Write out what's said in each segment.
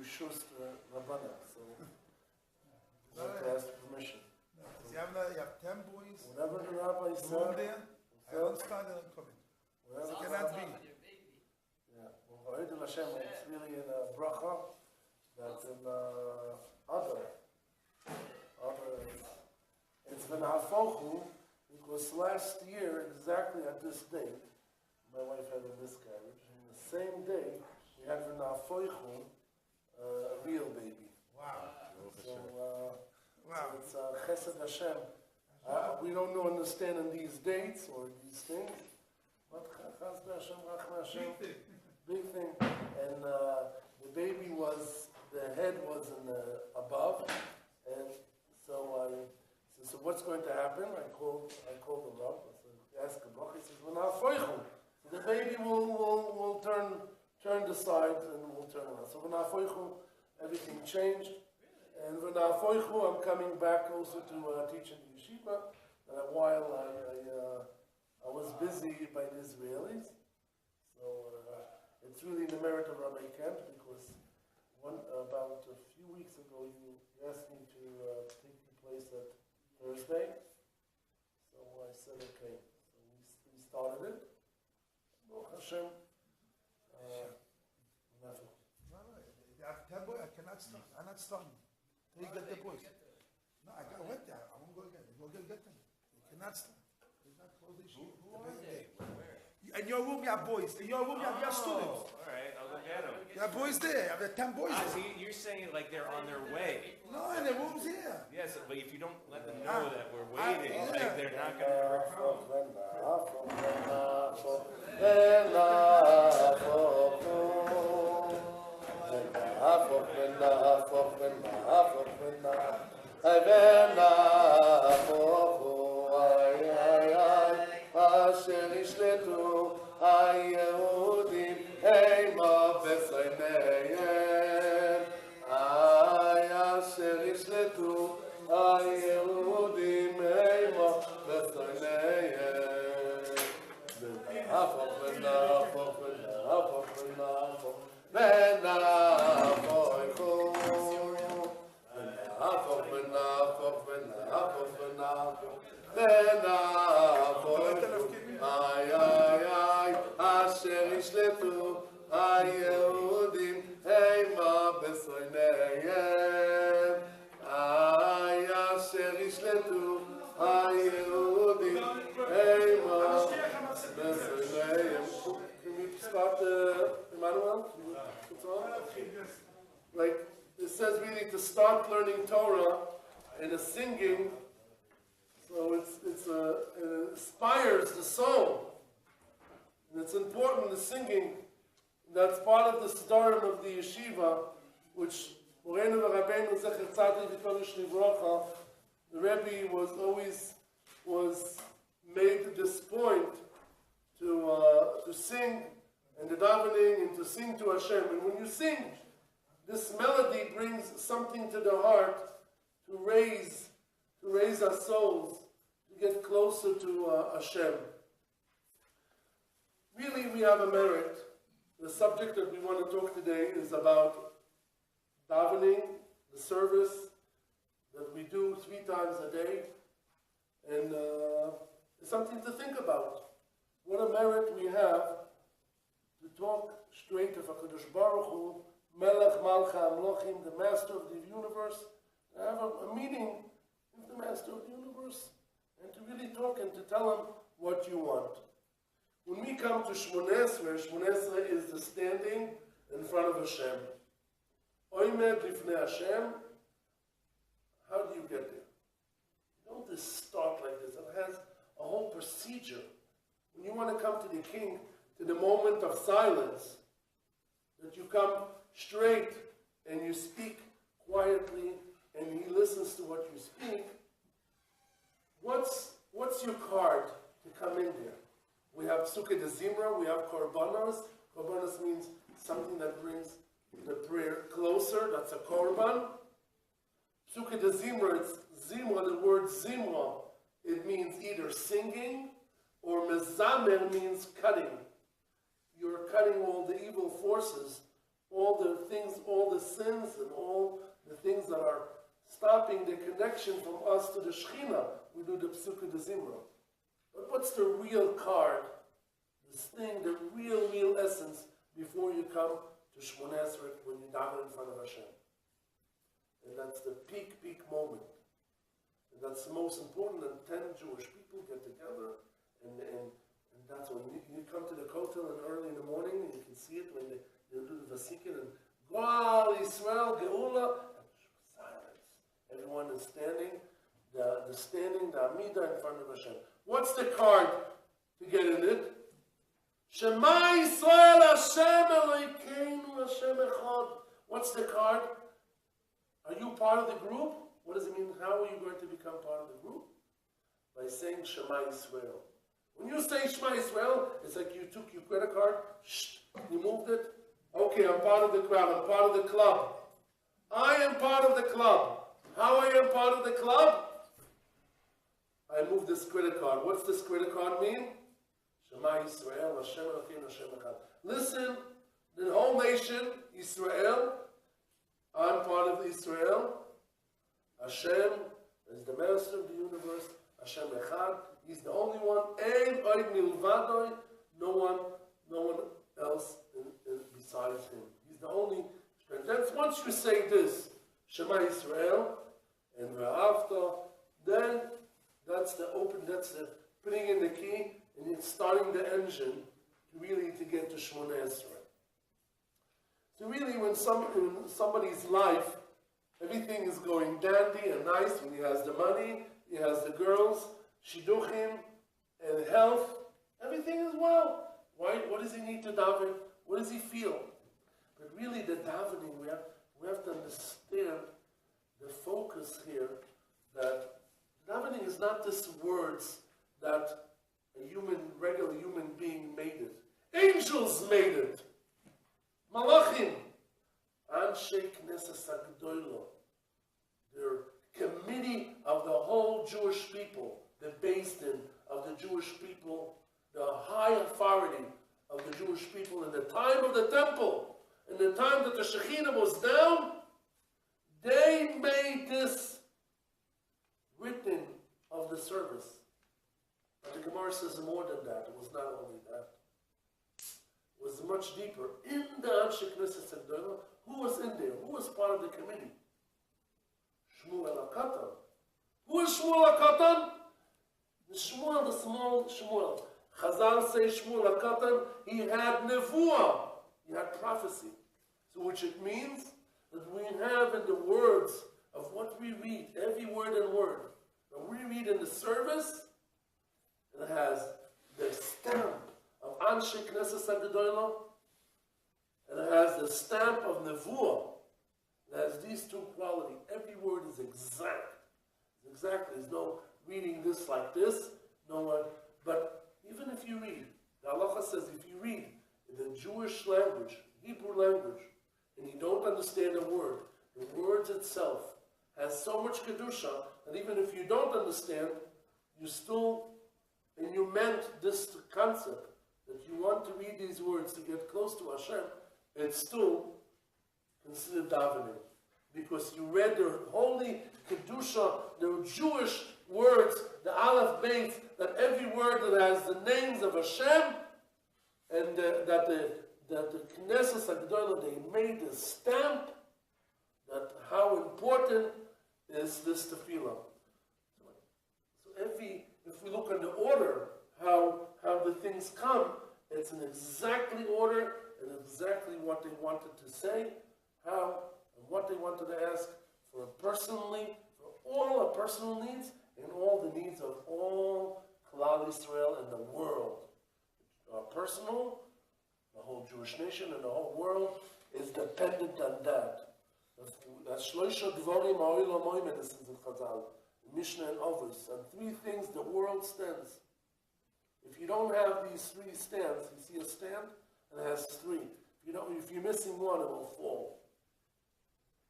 Rishus Rabbana, so you have to ask permission. So you have 10 boys. Whatever the rabbi said. I understand they're coming. Whatever it cannot be. Yeah. Well, Hashem, it's really in a bracha that in other. It's been hafochu because last year, exactly at this date, my wife had a miscarriage. And the same day, we had an hafochu, a real baby. Wow. So, Wow. so it's Chesed Hashem. We don't understand in these dates or these things, but Chesed Hashem, Rachma Hashem, big thing. And the baby was, the head was in the above, and so I said, so what's going to happen? I called him up. I said, ask him. He says, well, now foichum. The baby will turn the sides and will turn around. So when I foichum, everything changed. And when I foichum, I'm coming back also to teach in the Yeshiva. And while I was busy by the Israelis, so it's really the merit of Rabbi Kent because about a few weeks ago you asked me to take the place at Thursday. So I said, okay. So we started it. Baruch Hashem. No, you have 10 boys. I cannot start. I'm not starting. Till you get the boys. No, I went there. I won't go again. You go get them. You cannot start. It's not close the issue. Who are they? Where? In your room, you have boys. In your room, you have students. All right, I'll go get them. You have boys there. You have 10 boys there. So you're saying like they're on their way. No, and the room's here. Yes, but if you don't let them know that we're waiting, like they're not going to come. אשר ישלטו היהודים אימה בסייניהם אשר ישלטו היהודים אימה בסייניהם ונהפוך ונהפוך ונהפוך ונהפוך ונהפוך ונהפוך ונהפוך ונהפוך ונהפוך איי איי איי אשר ישלטו היהודים אימה בסייניהם איי אשר ישלטו היהודים אימה בסייניהם. Can we start Emmanuel? Like it says we need to start learning Torah and the singing. So it inspires the soul. And it's important, the singing. That's part of the Siddharim of the Yeshiva, which Morenu Rabbeinu Zecher Tzaddik V'Kodesh Livracha, the Rebbe was made to this point to sing and the davening and to sing to Hashem. And when you sing, this melody brings something to the heart to raise our souls, to get closer to Hashem. Really, we have a merit. The subject that we want to talk today is about davening, the service that we do 3 times a day, and it's something to think about. What a merit we have to talk straight of HaKadosh Baruch Hu, Melech Malcha Amlochim, the Master of the universe, to have a meeting with the Master of the universe, and to really talk and to tell him what you want. When we come to Shmoneh Esrei is the standing in front of Hashem. Oimed Lifnei Hashem, how do you get there? You don't just start like this. It has a whole procedure. When you want to come to the King, to the moment of silence, that you come straight and you speak quietly and he listens to what you speak, what's your card to come in there? We have Sukkah de Zimra, we have Korbanos. Korbanos means something that brings the prayer closer, that's a Korban. Sukkah de Zimra, it's Zimra, the word Zimra, it means either singing or Mezamer means cutting. You're cutting all the evil forces all the things, all the sins and all the things that are stopping the connection from us to the Shekhinah, we do the Psukkah de Zimra. But what's the real card, this thing, the real essence before you come to Shmoneh Esrei when you daven in front of Hashem? And that's the peak moment. And that's the most important, and 10 Jewish people get together, and that's when you come to the Kotel and early in the morning, and you can see it when they do the Vasikin, and Goal Yisrael, Geula, and silence. Everyone is standing, the Amidah in front of Hashem. What's the card to get in it? Shema Yisrael Hashem Elokeinu Hashem Echad. What's the card? Are you part of the group? What does it mean? How are you going to become part of the group? By saying Shema Yisrael. When you say Shema Yisrael, it's like you took your credit card, you moved it. Okay, I'm part of the crowd, I'm part of the club. I am part of the club. How I am part of the club? I moved this credit card. What's this credit card mean? Shema Yisrael, Hashem Elokeinu Hashem Echad. Listen, the whole nation, Israel, I'm part of Israel. Hashem is the master of the universe. Hashem Echad. He's the only one. Ein oid milvadoi. No one else besides him. He's the only. And then once you say this, Shema Yisrael, and Ve'afta, then that's the putting in the key, and it's starting the engine to get to Shmoneh Esrei. So really, when in somebody's life, everything is going dandy and nice, when he has the money, he has the girls, shidduchim, and health, everything is well. Why? What does he need to daven? What does he feel? But really, the davening, we have to understand the focus here, that davening is not just words that a regular human being made it. Angels made it. Malachim. Anshe Knesset HaGedolah. The committee of the whole Jewish people, the Beis Din of the Jewish people, the high authority of the Jewish people in the time of the temple, in the time that the Shekhinah was down, they made this written of the service. But the Gemara says more than that. It was not only that. It was much deeper. In the Anshe Knesset HaGedolah, who was in there? Who was part of the committee? Shmuel HaKatan. Who is Shmuel HaKatan? The small Shmuel. Chazal say Shmuel HaKatan, he had nevuah. He had prophecy. So which it means that we have in the words of what we read, every word and word, that we read in the service, it has the stamp of Anshe Knesset HaGedolah, and it has the stamp of nevuah. It has these two qualities. Every word is exact. Exactly. There's no reading this like this. No one. But even if you read, the halacha says if you read in the Jewish language, Hebrew language, and you don't understand a word, the words itself has so much kedusha that even if you don't understand, you still, and you meant this concept that you want to read these words to get close to Hashem, it's still considered davening. Because you read the holy kedusha, the Jewish words, the Aleph Beis, that every word that has the names of Hashem, and that the Knesset HaGedolah, they made a stamp that how important is this tefillah. So if we look at the order, how the things come, it's in exactly order and exactly what they wanted to say, how and what they wanted to ask for personally, for all our personal needs and all the needs of all Klal Yisrael and the world. Our personal, the whole Jewish nation and the whole world is dependent on that. That's Shloisha Dvorim Ha'olam Moimed, this is in Chazal, Mishnah and Ovis, and three things the world stands. If you don't have these three stands, you see a stand and it has three. If you're missing one, it will fall.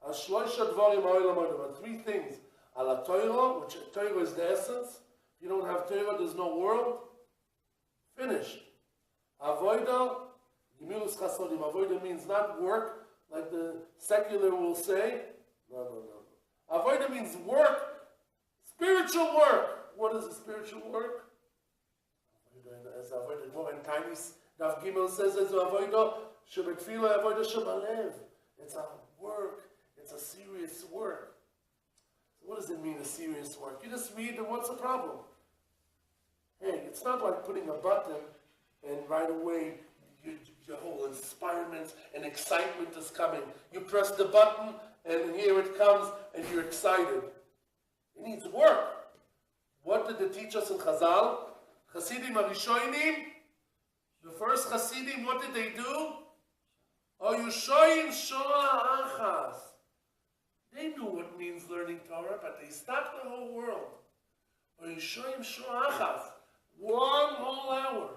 Shloisha Dvorim Ha'olam Moimed, three things. Ala Torah, which Torah is the essence. If you don't have Torah, there's no world. Finished. Avoida, Gemilus Chasodim. Avoida means not work, like the secular will say. No. Avodah means work, spiritual work. What is a spiritual work? As avodah more in Tainis, Daf Gimel says it's avodah shebetfila, avodah shebalev. It's a work. It's a serious work. So what does it mean, a serious work? You just read, and what's the problem? Hey, it's not like putting a button and right away your whole inspirement and excitement is coming. You press the button and here it comes and you're excited. It needs work. What did they teach us in Chazal? Chasidim Arishonim, the first Chasidim, what did they do? Oyushoyim Shoah Achas. They knew what means learning Torah, but they stopped the whole world. Oyushoyim Shoah Achas. 1 whole hour.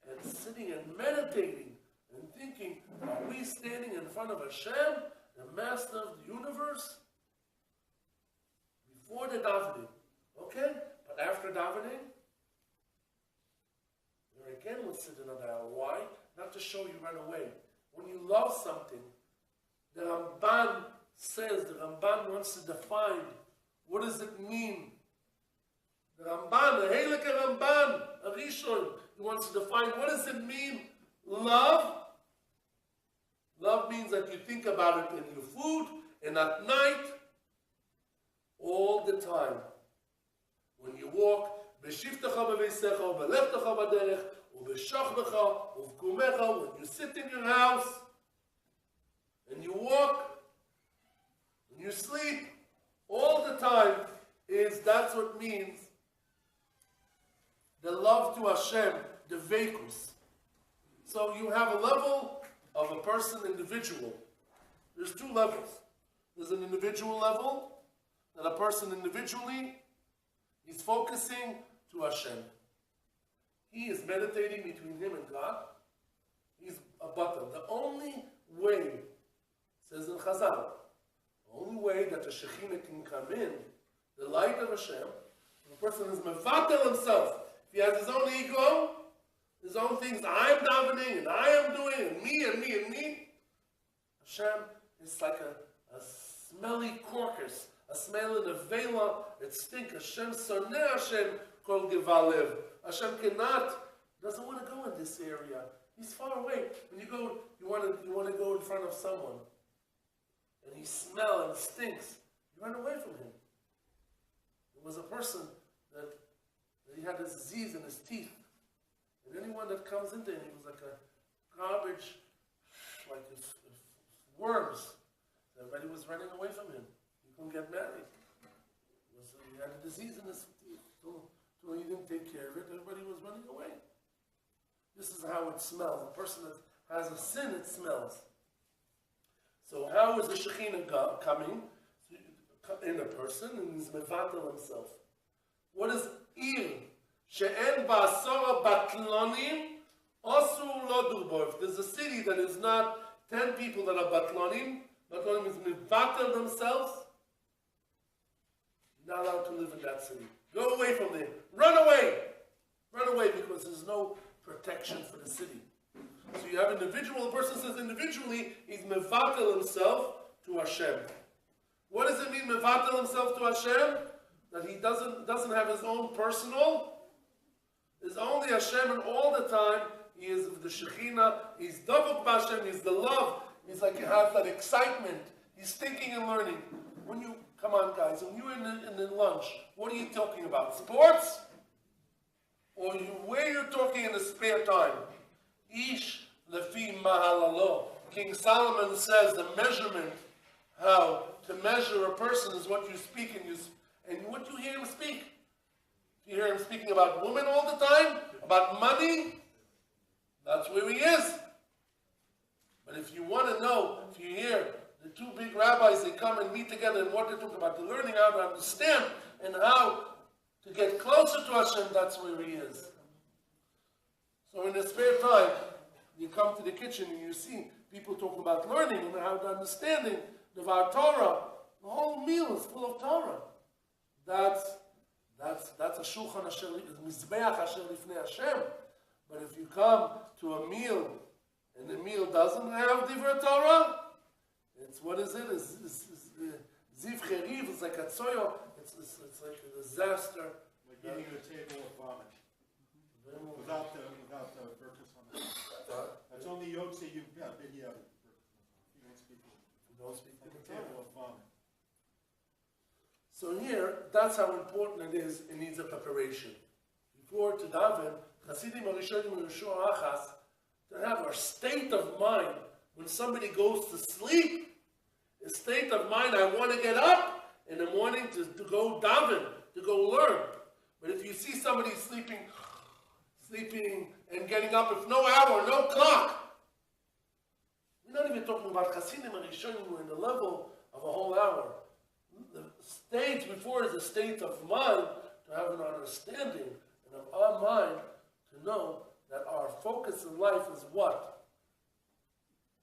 And sitting and meditating and thinking, are we standing in front of Hashem, the master of the universe? Before the davening. Okay? But after davening, there again we'll sit another hour. Why? Not to show you right away. When you love something, the Ramban says, the Ramban wants to define, what does it mean? The Ramban, the Heilige Ramban, Arishon, he wants to define, what does it mean? Love. Love means that you think about it in your food and at night, all the time. When you walk, B'shivtecha b'veisecha, u'b'lechtecha b'derech, u'b'shachbecha, u'v'kumecha, when you sit in your house, and you walk, and you sleep, all the time, that's what means the love to Hashem, the veikus. So you have a level of a person, individual. There's 2 levels. There's an individual level, that a person individually, he's focusing to Hashem. He is meditating between him and God. He's a bottom. The only way, says in Chazal, the only way that the Shekhinah can come in, the light of Hashem, the person is mevatel himself. If he has his own ego, his own things, I'm davening, and I am doing, and me, and me, and me, Hashem is like a smelly corcus, a smell in a vela, it stinks. Hashem soneh Hashem kol gevalev. Hashem doesn't want to go in this area. He's far away. When you go, you want to go in front of someone, and he smells and stinks. You run away from him. There was a person that he had a disease in his teeth, and anyone that comes into him, he was like a garbage, like worms. Everybody was running away from him. He couldn't get married. He had a disease in his teeth. So he didn't take care of it. Everybody was running away. This is how it smells. A person that has a sin, it smells. So how is the Shekhinah coming in a person? And he's mevatel himself. What is ir? She'en ba'asara batlonim osur lo durbo. If there's a city that is not 10 people that are batlonim, batlonim means mevatel themselves, you're not allowed to live in that city. Go away from there. Run away. Run away, because there's no protection for the city. So you have individual, a person says individually, he's mevatel himself to Hashem. What does it mean, mevatel himself to Hashem? That he doesn't have his own personal. It's only Hashem, and all the time he is the Shekhinah. He's davuk b'Hashem. He's the love. He's like, you have that excitement. He's thinking and learning. When you come on, guys, when you're in the lunch, what are you talking about? Sports, or where you're talking in the spare time? Ish lefi mahalalo. King Solomon says the measurement, how to measure a person is what you speak and what you hear him speak. You hear him speaking about women all the time, about money, that's where he is. But if you want to know, if you hear the 2 big rabbis, they come and meet together and what they talk about, the learning how to understand and how to get closer to Hashem, that's where he is. So in the spare time, you come to the kitchen and you see people talking about learning and how to understanding the Torah. The whole meal is full of Torah. That's a shulchan asher mizbeach asher lifnei Hashem. But if you come to a meal and the meal doesn't have divrei Torah, It's, what is it? Ziv Cheriv, it's like a tzoyo, it's like a disaster. Like eating at a table of vomit. Without the purpose on it. That's only Yotze you've got, then you have it. You don't speak it. You don't speak Like the a table of vomit. So here, that's how important it is. It needs a preparation. Before to daven, Hasidim Arishonim Yeshua Achas, to have a state of mind when somebody goes to sleep, a state of mind, I want to get up in the morning to go daven, to go learn. But if you see somebody sleeping and getting up with no hour, no clock, we're not even talking about Hasidim Arishonim, we're in the level of a whole hour. The stage before is a state of mind to have an understanding and of our mind to know that our focus in life is what?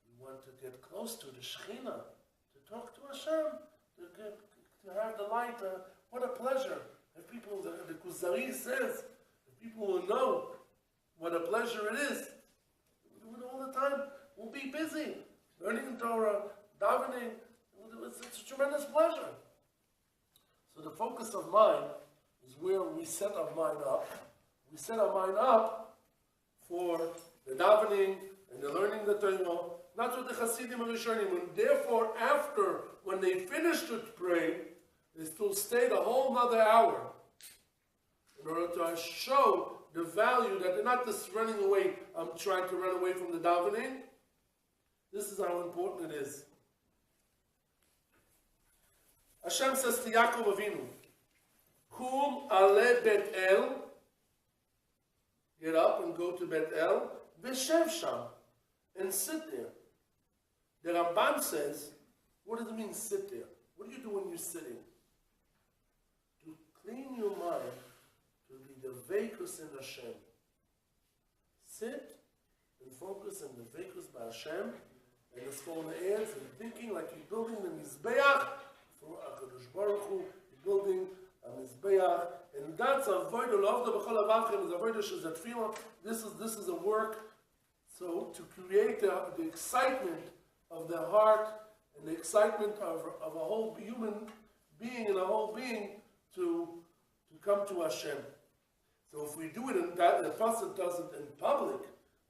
We want to get close to the Shekhinah, to talk to Hashem, to have the light. What a pleasure. If people, the Kuzari says, if people will know what a pleasure it is, we'll do it all the time. We'll be busy, learning Torah, davening. It's a tremendous pleasure. So the focus of mind is where we set our mind up. We set our mind up for the davening and the learning the Torah. That's what the Hasidim are returning. And therefore, after, when they finished with praying, they still stayed a whole another hour in order to show the value that they're not just running away. I'm trying to run away from the davening. This is how important it is. Hashem says to Yaakov Avinu, Kum ale Bet El, get up and go to Bet El, Veshev Sham, and sit there. The Ramban says, what does it mean sit there? What do you do when you're sitting? To clean your mind, to be the Vekus in Hashem. Sit and focus on the Vekus by Hashem, and the small hands, and thinking like you're building the Mizbeach, for HaKadosh Baruch Hu, building a Mizbeach, and that's a avodah lovda b'chol avavchem, is a avodah shezat tefillah. This is a work, so to create the excitement of the heart and the excitement of a whole human being and a whole being to come to Hashem. So if we do it in that, the pasuk does it in public,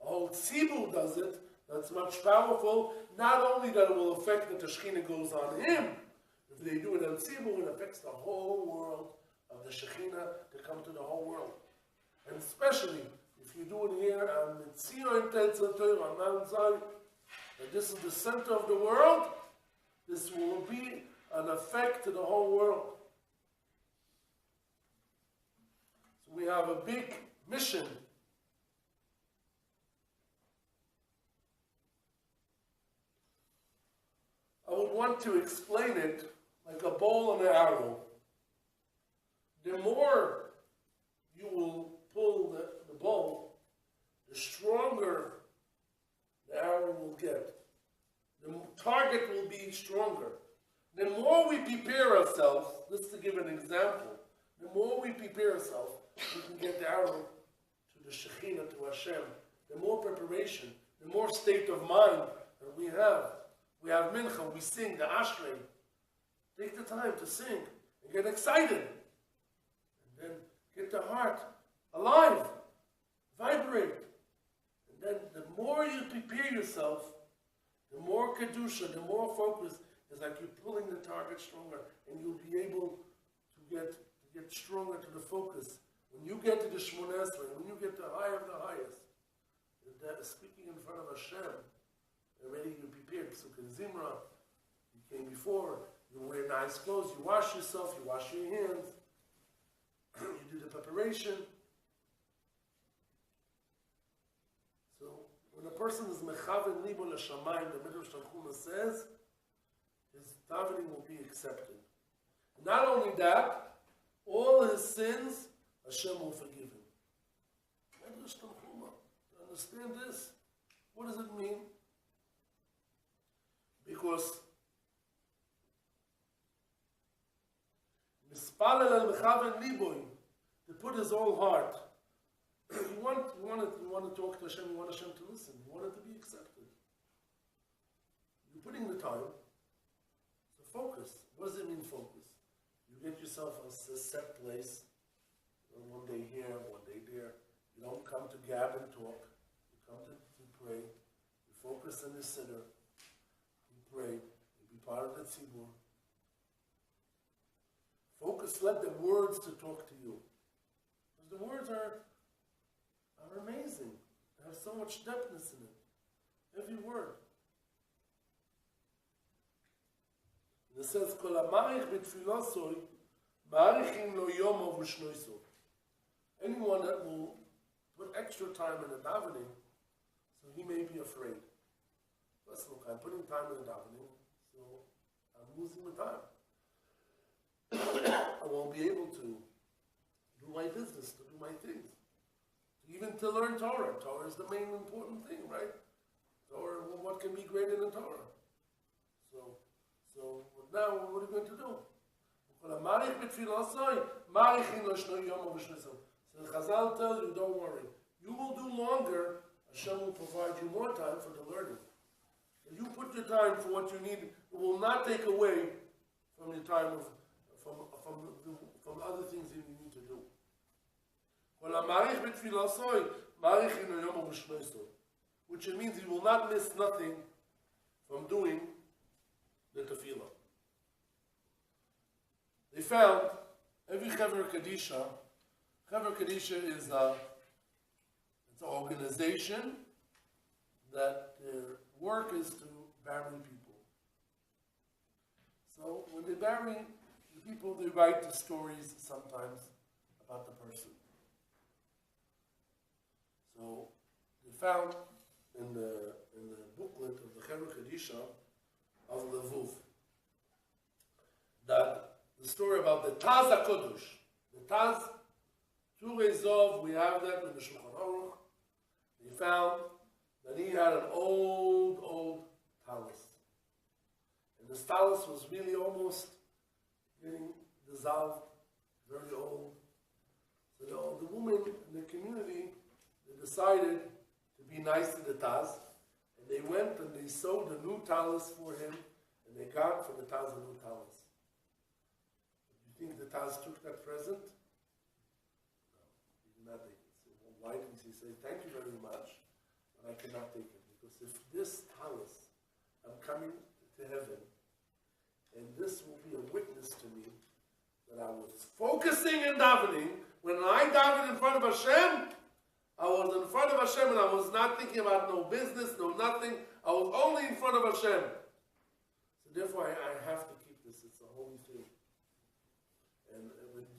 a whole tzibur does it, that's much powerful. Not only that it will affect that the Shekhinah goes on him, if they do it in tzibur, it affects the whole world of the Shekhinah to come to the whole world. And especially if you do it here on the Tziyon on Mount Zion, that this is the center of the world, this will be an effect to the whole world. So we have a big mission. I would want to explain it like a bow and an arrow. The more you will pull the bow, the stronger the arrow will get. The target will be stronger. The more we prepare ourselves, just to give an example, the more we prepare ourselves, we can get the arrow to the Shekhinah, to Hashem. The more preparation, the more state of mind that we have. We have mincha, we sing the Ashrei. Take the time to sing and get excited. And then get the heart alive, vibrate. And then the more you prepare yourself, the more kedusha, the more focus, is like you're pulling the target stronger, and you'll be able to get stronger to the focus. When you get to the Shmoneh Esrei, when you get the high of the highest, that is speaking in front of Hashem, already you prepared. Psuk and Zimra, you came before, you wear nice clothes, you wash yourself, you wash your hands, you do the preparation. So when a person is mechaven libo l'shamayim, the Midrash Tanchuma says, his davening will be accepted. Not only that, all his sins, Hashem will forgive him. Midrash Tanchuma, to understand this, what does it mean? Because mispalel al mechaven liboy, to put his whole heart. You want to talk to Hashem, you want Hashem to listen, you want it to be accepted. You're putting the time, focus. What does it mean, focus? You get yourself a set place, one day here, one day there. You don't come to gab and talk. You come to pray. You focus in the siddur. You pray. You be part of the tzibur. Focus, let the words to talk to you. Because the words are amazing. They have so much depthness in it. Every word. And it says, Kol hamarich b'tfilosoi, ma'arichim lo yomo v'shnoiso. Anyone that will put extra time in the davening, so he may be afraid. Let's look, I'm putting time in the davening, so I'm losing my time. I won't be able to do my business, to do my things. Even to learn Torah. Torah is the main important thing, right? Torah, well, what can be greater than Torah? So now what are we going to do? So the Chazal tells you, don't worry. You will do longer, Hashem will provide you more time for the learning. If you put your time for what you need, it will not take away from your time from other things that you need to do. Which it means you will not miss nothing from doing the tefillah. They found every Chaver Kadisha is it's an organization that their work is to bury people. So when they bury the people, they write the stories sometimes about the person. So they found in the booklet of the Chaver Kadisha of Levuv that the story about the Taz HaKodush, the Taz Rezov, we have that in the Shulchan Aruch. They found that he had an old talus. And this talus was really almost getting dissolved, very old. So the women in the community, they decided to be nice to the Taz, and they went and they sewed a new talus for him, and they got for the Taz a new talus. Do you think the Taz took that present? Not take it. So, well, why didn't he say, thank you very much, but I cannot take it? Because if this talus, I'm coming to heaven, and this will be a witness to me that I was focusing and davening. When I davened in front of Hashem, I was in front of Hashem and I was not thinking about no business, no nothing. I was only in front of Hashem. So therefore I have to keep this. It's a holy thing. And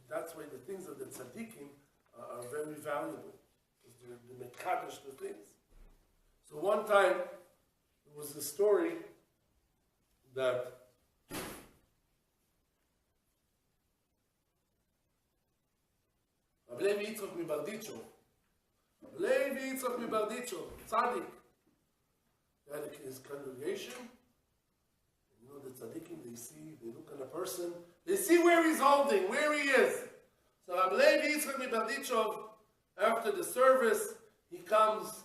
that's why the things of the tzaddikim are very valuable, because they mekadosh the things. So one time, there was a story that Rabbi Yitzchak Mibardicho, tzaddik, he had his congregation. You know the tzaddikim, they look at a person, they see where he's holding, where he is. So Rabbi Yitzchak Mibardichov, after the service, he comes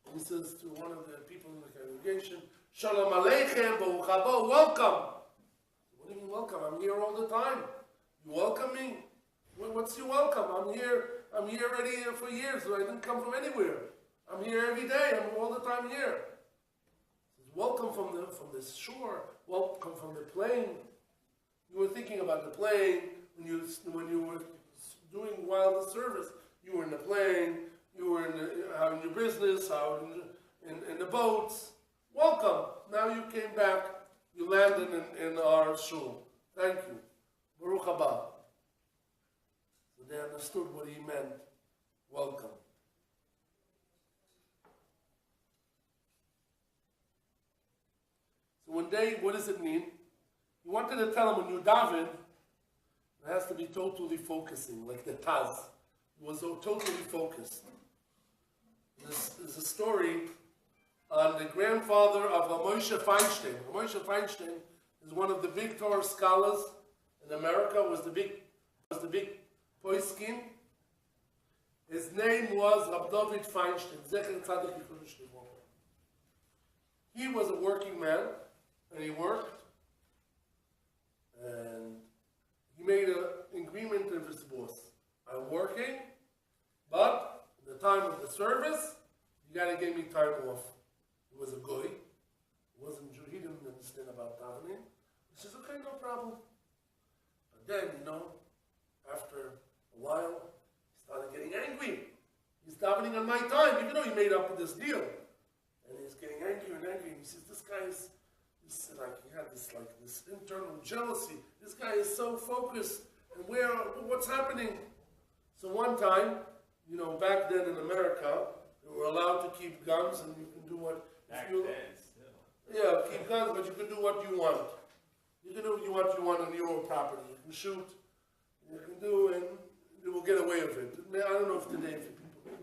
and he says to one of the people in the congregation, Shalom Aleichem, Baruch haba, welcome. What do you mean welcome? I'm here all the time. You welcome me? What's your welcome? I'm here already for years, so I didn't come from anywhere. I'm here every day, I'm all the time here. He says, welcome from the shore, welcome from the plane. You were thinking about the plane when you were doing while the service. You were in the plane, you were having your business, out in the boats. Welcome. Now you came back, you landed in our shul. Thank you. Baruch haba. So they understood what he meant. Welcome. So one day, what does it mean? He wanted to tell him when you daven, it has to be totally focusing, like the Taz. He was totally focused. There's a story on the grandfather of Moshe Feinstein. Moshe Feinstein is one of the big Torah scholars in America, was the big poiskin. His name was Rab David Feinstein. Zecher Tzadik Yikudosh Livrocha. He was a working man, and he worked. And he made an agreement with his boss. I'm working, but at the time of the service, you gotta give me time off. He was a goy. He wasn't Jew. He didn't understand about davening. He says, okay, no problem. But then, after a while, he started getting angry. He's davening on my time, even though he made up this deal. And he's getting angry and angry. And he says, this guy is, he had this internal jealousy. This guy is so focused. And what's happening? So one time, back then in America, you were allowed to keep guns and you can do what... Back then, still. Yeah, keep guns, but you can do what you want. You can do what you want on your own property. You can shoot, you can do, and you will get away with it. I don't know if today,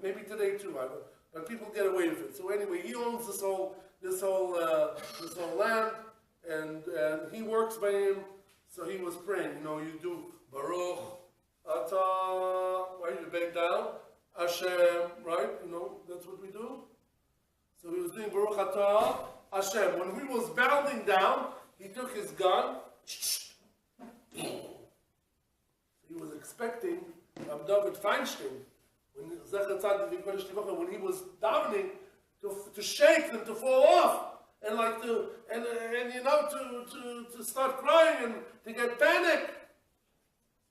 maybe today too, I don't know. But people get away with it. So anyway, he owns this whole land, and he works by him. So he was praying. You do Baruch Atah, right? You bend down, Hashem, right? That's what we do. So he was doing Baruch Atah Hashem. When he was bounding down, he took his gun. He was expecting David Feinstein, when he was davening, to shake them, to fall off, and to start crying and to get panic.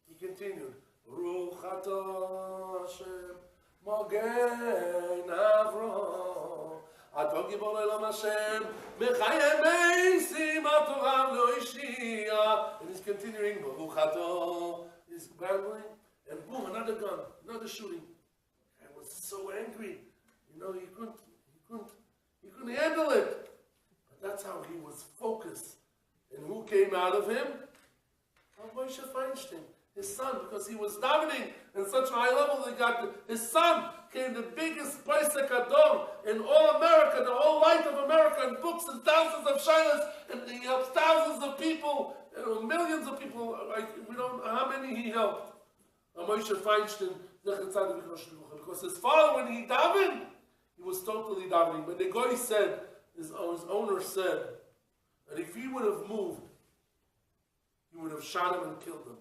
He continued. Baruch Atah Hashem, Mogen Avram. And he's continuing, he's battling, and boom, another gun, another shooting. I was so angry, he couldn't handle it. But that's how he was focused. And who came out of him? Moshe Feinstein, his son, because he was davening in such a high level. His son came the biggest Paisek Ador in all America, the whole light of America, and books and thousands of shilas, and he helps thousands of people, millions of people. We don't know how many he helped. Moshe Feinstein, because his father, when he davened, he was totally davening. But the guy said, his owner said, that if he would have moved, he would have shot him and killed him.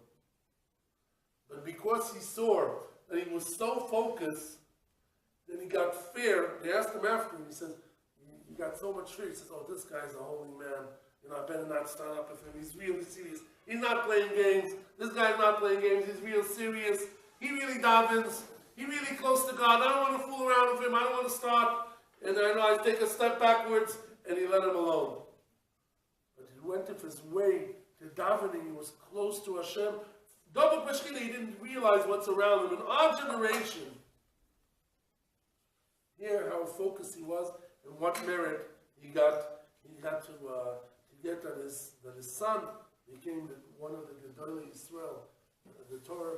But because he saw that he was so focused, then he got fear. They asked him after, and he says, he got so much fear. He says, oh, this guy's a holy man. I better not start up with him. He's really serious. He's not playing games. This guy's not playing games. He's real serious. He really davens. He's really close to God. I don't want to fool around with him. I don't want to start. And I take a step backwards, and he let him alone. But he went of his way to davening. He was close to Hashem. Double Peshkina, he didn't realize what's around him. In our generation, here how focused he was and what merit he got to get that his son became one of the Gedolei Israel, the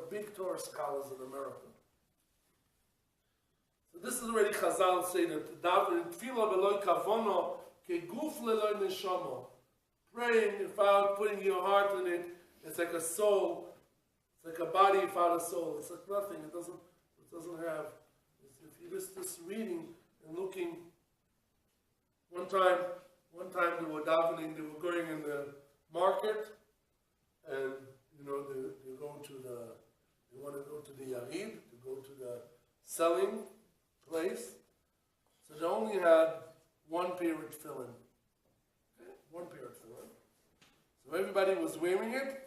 big Torah scholars in America. So this is already Chazal say that Tefillah beloy kavono keguf leloy neshama. Praying without putting your heart in it, it's like a soul. It's like a body without a soul. It's like nothing. It doesn't have. If you just reading and looking. One time they were davening. They were going in the market, and they want to go to the Yarid, to go to the selling place. So they only had one period fill-in. Okay? One period fill-in. So everybody was wearing it.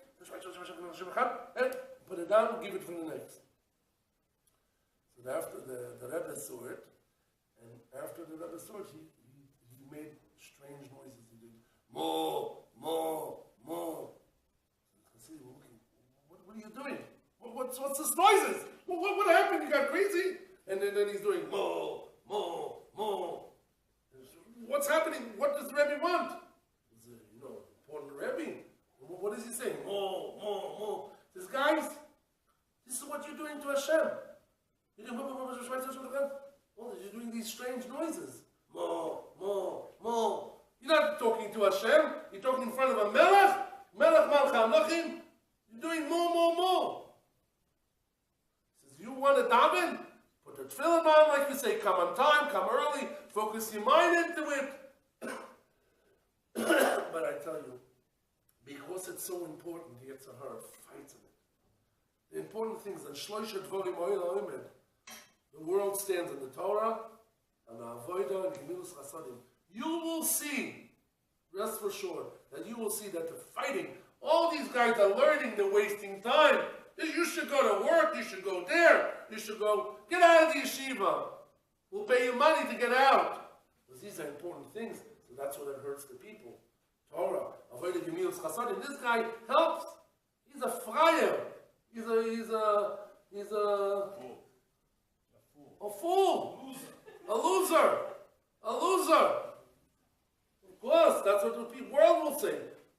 Put it down, give it for the next. So after the Rebbe saw it, and after the Rebbe saw it, he made strange noises. He did more. So what are you doing? What's this noises? What happened? You got crazy? And then he's doing more. What's happening? What does the Rebbe want? He's important Rebbe. What is he saying? More. Says, guys, this is what you're doing to Hashem. You're doing these strange noises. More. You're not talking to Hashem. You're talking in front of a Melech. Melech Malcha Amlachim. You're doing more. He says, you want to daven? Put the tefillin on, like we say, come on time, come early, focus your mind into it. But I tell you, because it's it's so important, the Yetzer Hara fights in it. The important things, and Shloisha Dvorim Oyel Oimed, the world stands in the Torah, and the Avodah, and Gemilus Chasadim. You will see, rest for sure, that you will see that the fighting, all these guys are learning, they're wasting time. You should go to work, you should go there, you should go, get out of the yeshiva. We'll pay you money to get out. Because these are important things, so that's what it hurts the people. Torah, Avodah Gemilus Chasadim. This guy helps. He's a friar. He's a fool. A loser. Of course, that's what the world will say.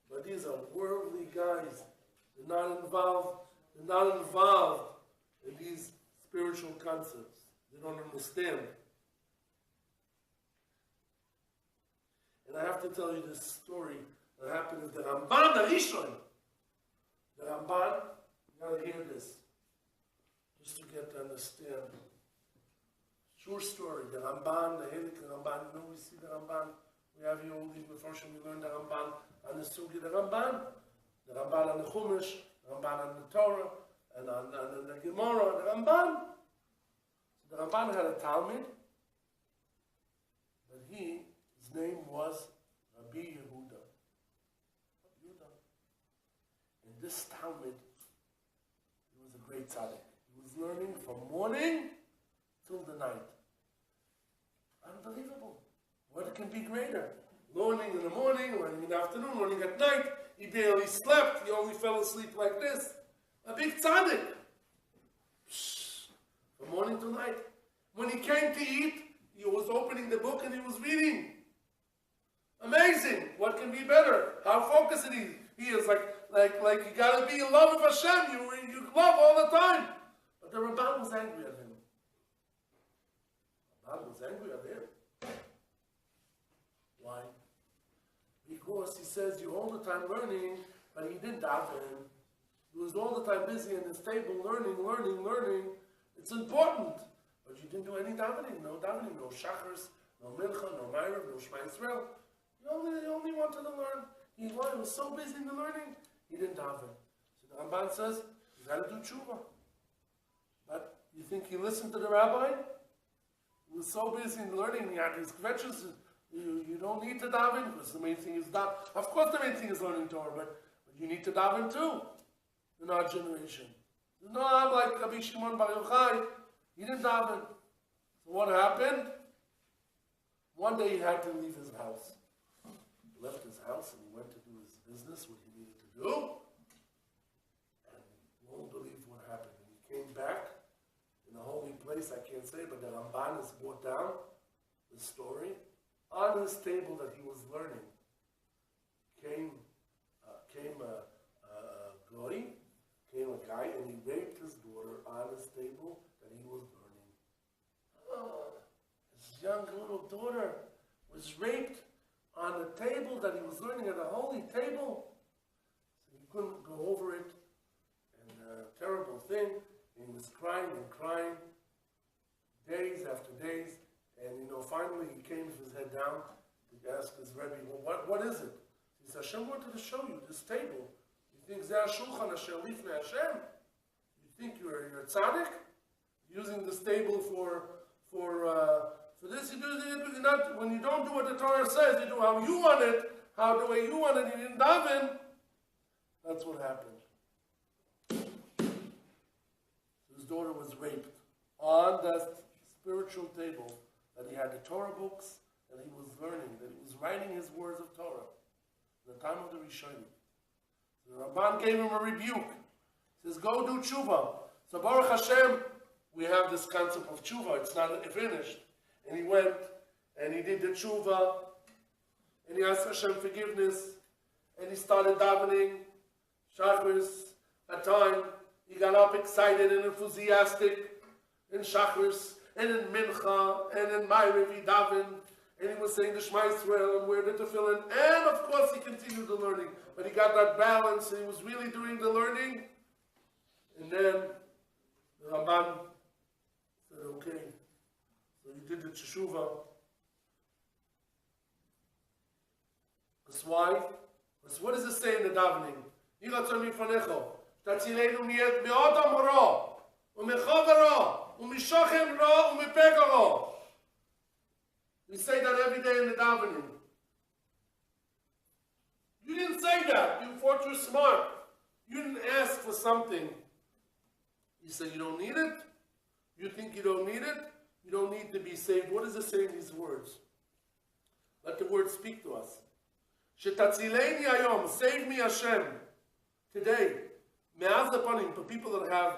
But these are worldly guys. They're not involved in these spiritual concepts. They don't understand. And I have to tell you this story that happened is the Ramban, the Rishon. The Ramban, you gotta hear this, just to get to understand. True story. The Ramban, the Helik Ramban, you know, we see the Ramban. We have here all these Mefarshim, we learn the Ramban on the Sugi, the Ramban on the Chumash, the Ramban on the Torah, and on the Gemara, the Ramban. So the Ramban had a Talmud, but his name was Rabbi Yehuda. And this Talmud, he was a great tzaddik. He was learning from morning till the night. Unbelievable. What can be greater? Learning in the morning, learning in the afternoon, learning at night. He barely slept. He only fell asleep like this. A big tzaddik. From morning to night. When he came to eat, he was opening the book and he was reading. Amazing. What can be better? How focused he is. Like you gotta be in love with Hashem. You love all the time. But the Rabbi was angry at him. The Rabbi was angry at him. Why? Because he says you're all the time learning, but he didn't daven. He was all the time busy in his table learning. It's important. But you didn't do any davening. No davening, no shachars, no mincha, no ma'ariv, no shema Yisrael. You only wanted to learn. He was so busy in the learning, he didn't daven. So the Ramban says, you got to do tshuva. But you think he listened to the rabbi? He was so busy in learning, he had his kvetches. You don't need to daven, because the main thing is daven. Of course the main thing is learning Torah, but you need to daven too in our generation. No, I'm like Rabbi Shimon Bar Yochai. He didn't daven. So what happened? One day he had to leave his house. He left his house and he went to do his business, what he needed to do. And you won't believe what happened. When he came back in a holy place, I can't say, but the Ramban has brought down the story. On his table that he was learning came a guy, and he raped his daughter on his table that he was learning. His young little daughter was raped on the table that he was learning, at a holy table. So he couldn't go over it, and a terrible thing. And he was crying, days after days. And finally he came with his head down to ask his Rebbe, well, what is it? He said, Hashem wanted to show you this table. You think Zeh HaShulchan Asher Lifnei Hashem? You think you're a tzaddik? Using this table for this, you do it not, when you don't do what the Torah says, you do how you want it, the way you want it, you didn't daven. That's what happened. His daughter was raped on that spiritual table, that he had the Torah books, that he was learning, that he was writing his words of Torah. In the time of the Rishonim. The Ramban gave him a rebuke. He says, go do tshuva. So Baruch Hashem, we have this concept of tshuva. It's not finished. And he went, and he did the tshuva, and he asked Hashem forgiveness, and he started davening, Shachris. At time, he got up excited and enthusiastic in Shachris, and in Mincha, and in Ma'ariv, he davened, and he was saying the Shema Yisrael, and where the tefillin, and of course he continued the learning. But he got that balance, and he was really doing the learning. And then the Ramban said, okay, so he did the teshuvah. Because why? Because what does it say in the davening? יהי רצון מפניך, שתצילנו מאדם רע, ומחבר רע, ומשוכן רע, ומפגע רע. We say that every day in the davening. You didn't say that. You thought you're smart. You didn't ask for something. You say you don't need it. You think you don't need it. You don't need to be saved. What does it say in these words? Let the words speak to us. Shetatzileni hayom, save me Hashem. Today, me'az lepanim, for people that have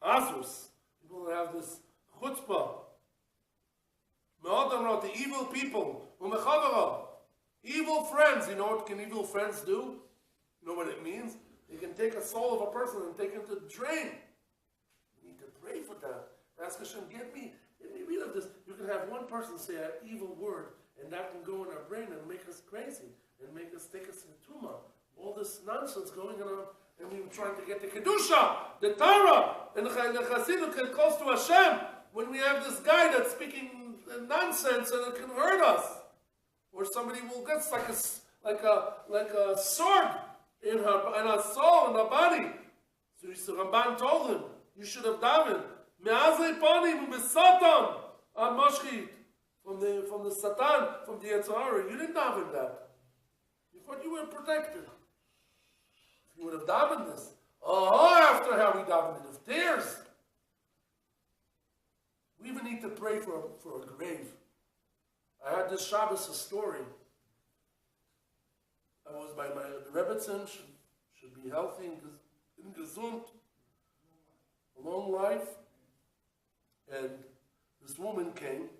azus, people that have this chutzpah, me'adam ra, the evil people, u'mechavara, evil friends. You know what can evil friends do? You know what it means? They can take a soul of a person and take him to the drain. You need to pray for that. Ask Hashem, get me rid of this. You can have one person say an evil word, and that can go in our brain and make us crazy, and make us take us in tumor. All this nonsense going on, and we were trying to get the Kedusha, the Torah, and the Chassidut get close to Hashem, when we have this guy that's speaking nonsense and it can hurt us. Or somebody will get like a sword in her soul, in her body. So Ramban told him, you should have davened. Me'azei panim u'besatan on Moshchit. From the Satan, from the Yetzirah. You didn't daven that. You thought you were protected. If you would have davened this. After how we davened it, of tears. We even need to pray for a grave. I had this Shabbos a story. I was by my Rebbetzin, should be healthy and gesund, a long life. And this woman came.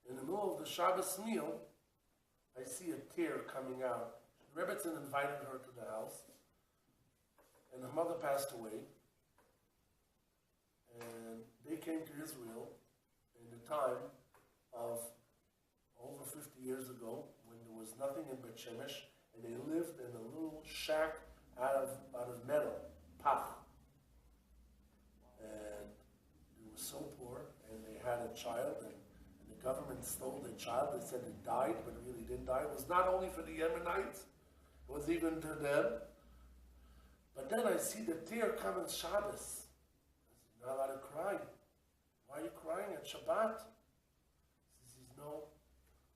In the middle of the Shabbos meal, I see a tear coming out. Rebbetzin invited her to the house, and her mother passed away. And they came to Israel in the time of over 50 years ago, when there was nothing in Bet Shemesh, and they lived in a little shack out of metal, pach. And they were so poor, and they had a child, and the government stole the child. They said it died, but it really didn't die. It was not only for the Yemenites, it was even to them. But then I see the tear coming Shabbos. You're not allowed to cry. Why are you crying at Shabbat? He says, no,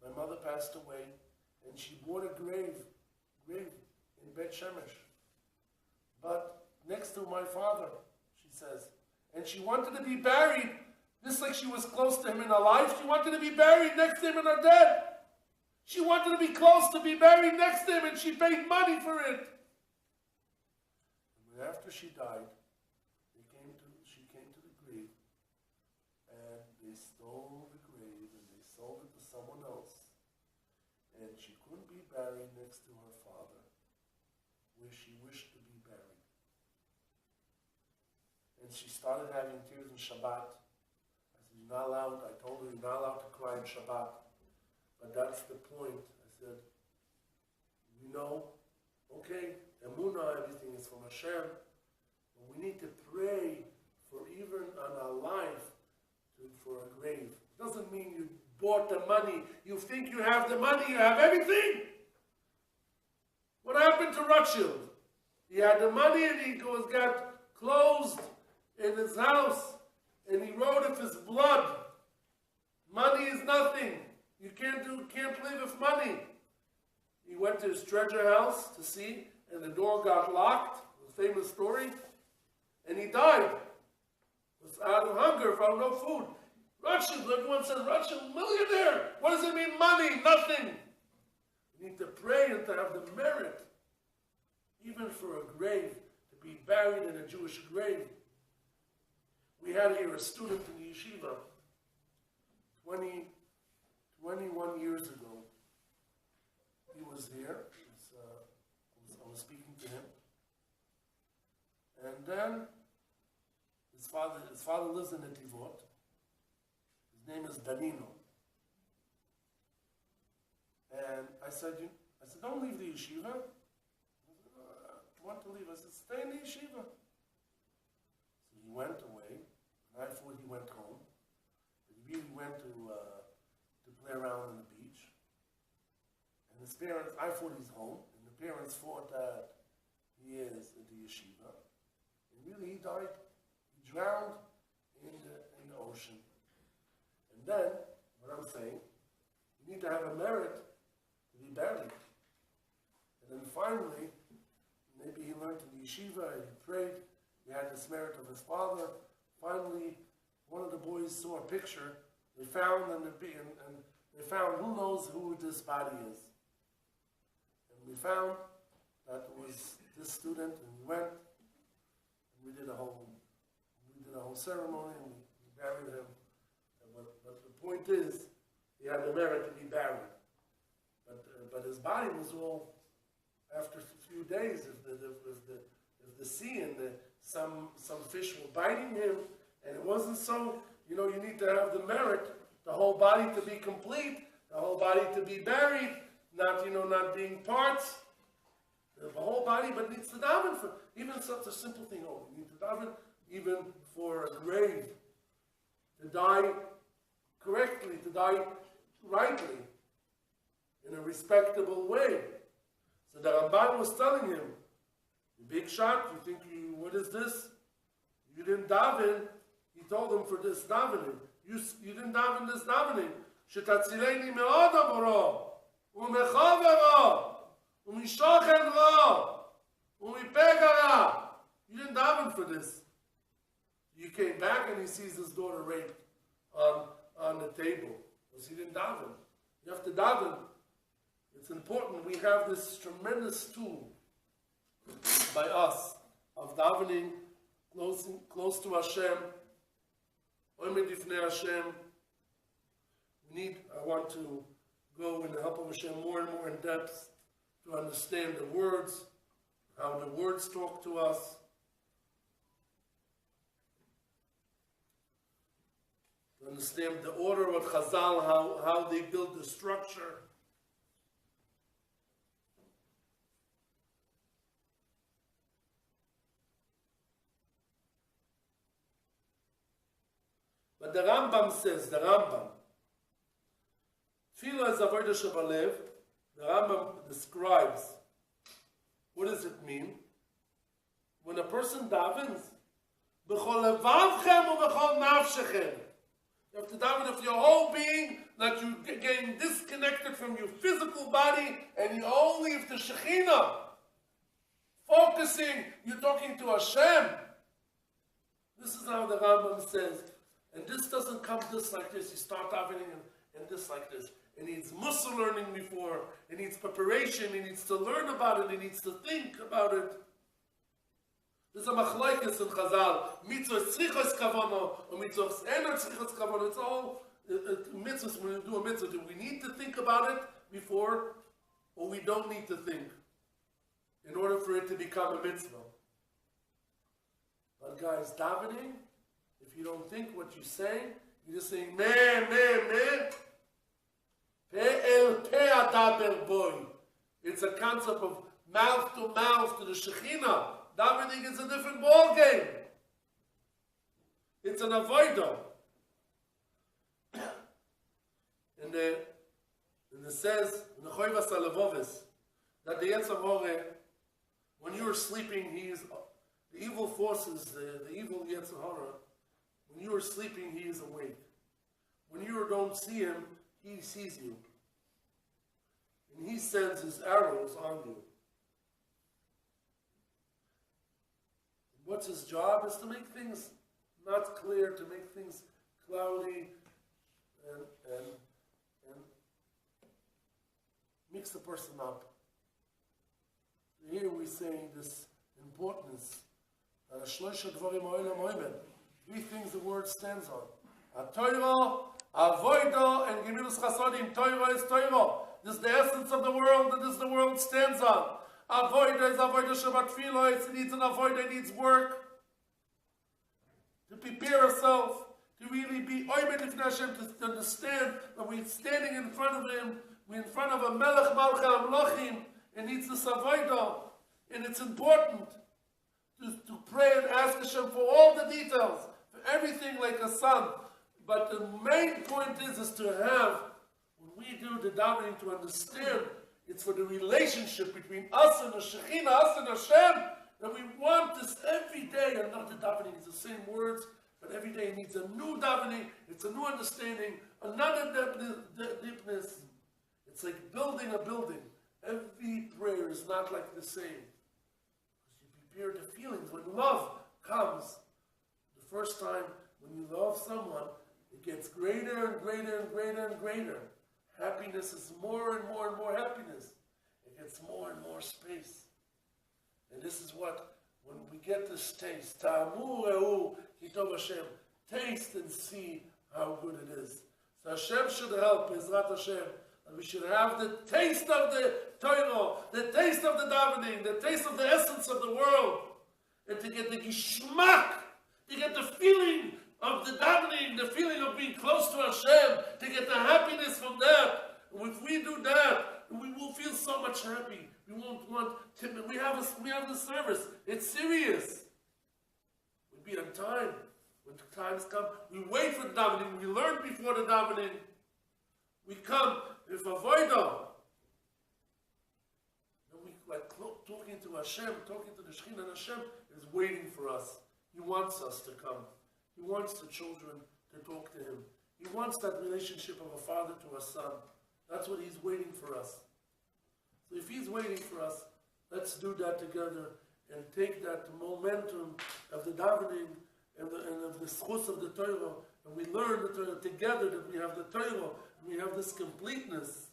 my mother passed away, and she bought a grave in Bet Shemesh. But next to my father, she says, and she wanted to be buried, just like she was close to him in her life. She wanted to be buried next to him in her death. She wanted to be close to be buried next to him, and she paid money for it. And after she died, she came to the grave, and they stole the grave, and they sold it to someone else. And she couldn't be buried next to her father, where she wished to be buried. And she started having tears in Shabbat. I said, you're not allowed, I told her, you're not allowed to cry in Shabbat. But that's the point. I said, you know, okay, Emunah, everything is from Hashem, but we need to pray for even on our life, for a grave. It doesn't mean you bought the money. You think you have the money, you have everything. What happened to Rothschild? He had the money and he got closed in his house, and he wrote of his blood. Money is nothing. You can't live with money. He went to his treasure house to see, and the door got locked. It was a famous story. And he died. He was out of hunger, found no food. Rothschild, everyone says, Rothschild, millionaire. What does it mean, money? Nothing. You need to pray and to have the merit, even for a grave, to be buried in a Jewish grave. We had here a student in the Yeshiva 21 years ago. He was here. I was speaking to him. And then his father lives in Netivot. His name is Danino. And I said, don't leave the yeshiva. I want to leave. I said, stay in the yeshiva. So he went away. And I thought he went home. But he really went to play around on the beach. And his parents, I thought he's home. And the parents thought that years in the yeshiva. And really he died, he drowned in the ocean. And then, what I'm saying, you need to have a merit to be buried. And then finally, maybe he learned in the yeshiva and he prayed, he had this merit of his father. Finally, one of the boys saw a picture, they found and they found who knows who this body is. And we found that it was this student, and we went, and we did a whole ceremony, and we buried him. But the point is, he had the merit to be buried. But his body was all, after a few days, if the sea and some fish were biting him, and it wasn't so, you need to have the merit, the whole body to be complete, the whole body to be buried, not being parts, the whole body, but needs to daven for, even such a simple thing, you need to daven even for a grave, to die correctly, to die rightly, in a respectable way. So the Rabbi was telling him, you big shot, you think what is this? You didn't daven. He told him for this davening. You didn't daven this davening. Shetatzileni me'oda boro, u'mechavero, u'mishochen u'mipegara. You didn't daven for this. You came back and he sees his daughter raped on the table. Because he didn't daven. You have to daven. It's important. We have this tremendous tool by us of davening close to Hashem. Omed Ifnei Hashem. I want to go in the help of Hashem more and more in depth to understand the words, how the words talk to us. To understand the order of Chazal, how they build the structure. But the Rambam says, Tefillah is avodah shebalev. The Rambam describes, what does it mean? When a person davens, b'chol levavchem u'b'chol nafshechem. You have to daven with your whole being, that you getting disconnected from your physical body, and you only if the Shekhinah, focusing, you're talking to Hashem. This is how the Rambam says. And this doesn't come just like this. You start davening and just like this. It needs Mussar learning before. It needs preparation. It needs to learn about it. It needs to think about it. There's a machlokes in Chazal. Mitzvah tzrichos kavana or mitzvah ener tzrichos kavana. It's all mitzvahs. When we do a mitzvah, do we need to think about it before, or we don't need to think in order for it to become a mitzvah? But guys, davening, if you don't think what you're saying, you're just saying meh. It's a concept of mouth to the Shekhinah. Davening is a different ball game. It's an avodah. And it says in the Choivas Alevovis that the Yetzer Hara, when you are sleeping, the evil forces, the evil Yetzer Hara, when you are sleeping, he is awake. When you don't see him, he sees you. And he sends his arrows on you. What's his job? Is to make things not clear, to make things cloudy, and mix the person up. Here we say this importance. Three things the word stands on. Torah, avodah, and gemilus chasodim. Torah is Torah. This is the essence of the world that this the world stands on. Avodah is avodah shabbat tefillah. It needs an avodah, it needs work. To prepare ourselves, to really be oimed ifnei Hashem, to understand that we're standing in front of Him, we're in front of a melech malchei hamlochim, and needs this avodah. And it's important to pray and ask Hashem for all the details, for everything like a son. But the main point is to have, when we do the davening, to understand it's for the relationship between us and the Shekhinah, us and Hashem, that we want this every day. Another davening is the same words, but every day it needs a new davening. It's a new understanding, another deepness. It's like building a building. Every prayer is not like the same. Because you prepare the feelings. When love comes, the first time when you love someone, it gets greater and greater and greater and greater. Happiness is more and more and more happiness. It gets more and more space. And this is what, when we get this taste, Ta'amu re'u kitov Hashem, taste and see how good it is. So Hashem should help, Bezrat Hashem, and we should have the taste of the Torah, the taste of the davening, the taste of the essence of the world, and to get the gishmak, to get the feeling of the davening, the feeling of being close to Hashem, to get the happiness from that. If we do that, we will feel so much happy. We won't want to, we have the service. It's serious. We'll be on time. When the times come, we wait for the davening. We learn before the davening. We come with avodah. And we like talking to Hashem, talking to the Shekhinah, and Hashem is waiting for us. He wants us to come. He wants the children to talk to him. He wants that relationship of a father to a son. That's what he's waiting for us. So if he's waiting for us, let's do that together and take that momentum of the davening and of the schus of the Torah, and we learn the Torah together, that we have the Torah, and we have this completeness.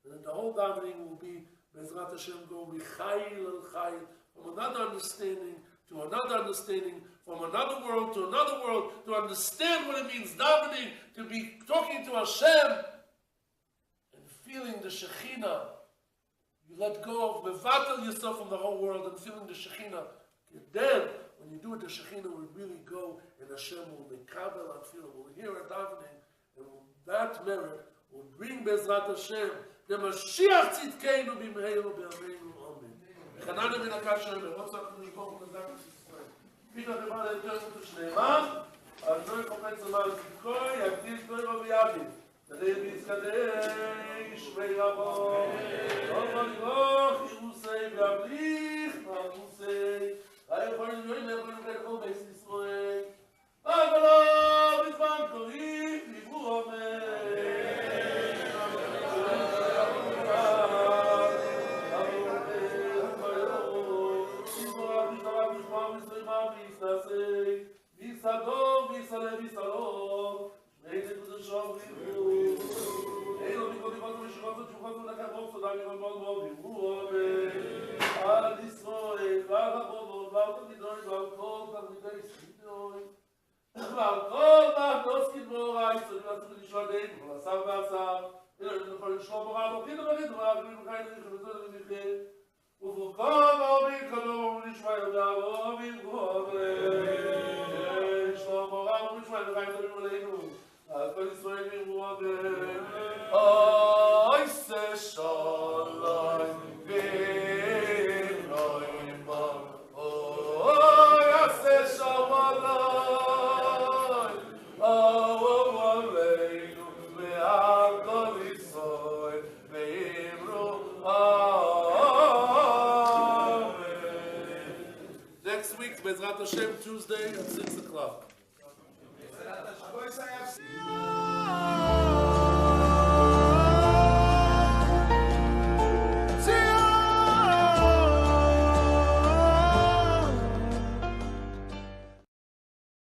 And then the whole davening will be, Bezrat Hashem, go michayil el chayil, from another understanding to another understanding, from another world to another world, to understand what it means davening, to be talking to Hashem, and feeling the Shekhinah. You let go of mevatel yourself from the whole world and feeling the Shekhinah. Then, when you do it, the Shekhinah will really go, and Hashem will mekabel and feel, will hear a davening, and that merit will bring Bezrat Hashem, the Mashiach tzidkeinu b'meilu b'ameinu amen. Chananu min HaKasher, ורוצה לקרוא בקדש ישראל. פיתו הדבר היותר שנאמר, אז לא יחפץ למען זכוי, יגדיל תוירו וידיד. כדי ויזקדש וירבו, לא ולרוך ירוסי ויבליך נרוסי, היכולים לא ינבולים ככל בית ישראל, ולא בזמן קוראים יברו אמן. Visador, visale, visalor, meide to the shop, Elo because we should to the carrots, so that we will not go. Al Israel, Lava Bobo, Lava Midori, Lava Cold, and the day Sidori. Lava Cold, Noski Mora, so you have to be sure they will Savasa. You know, for the shop, Rabbi, you know, we kind of the ובכל אובי כלום נשמע ידעו אובי גובה שלמה רב ונשמע ידעו דברים עלינו על כל ישראל ירבו אוי ששלום ואלוהי בר אוי ששלום אלוהי עלינו ועל כל ישראל ואמרו Next week, Bezrat Hashem, Tuesday at 6 o'clock.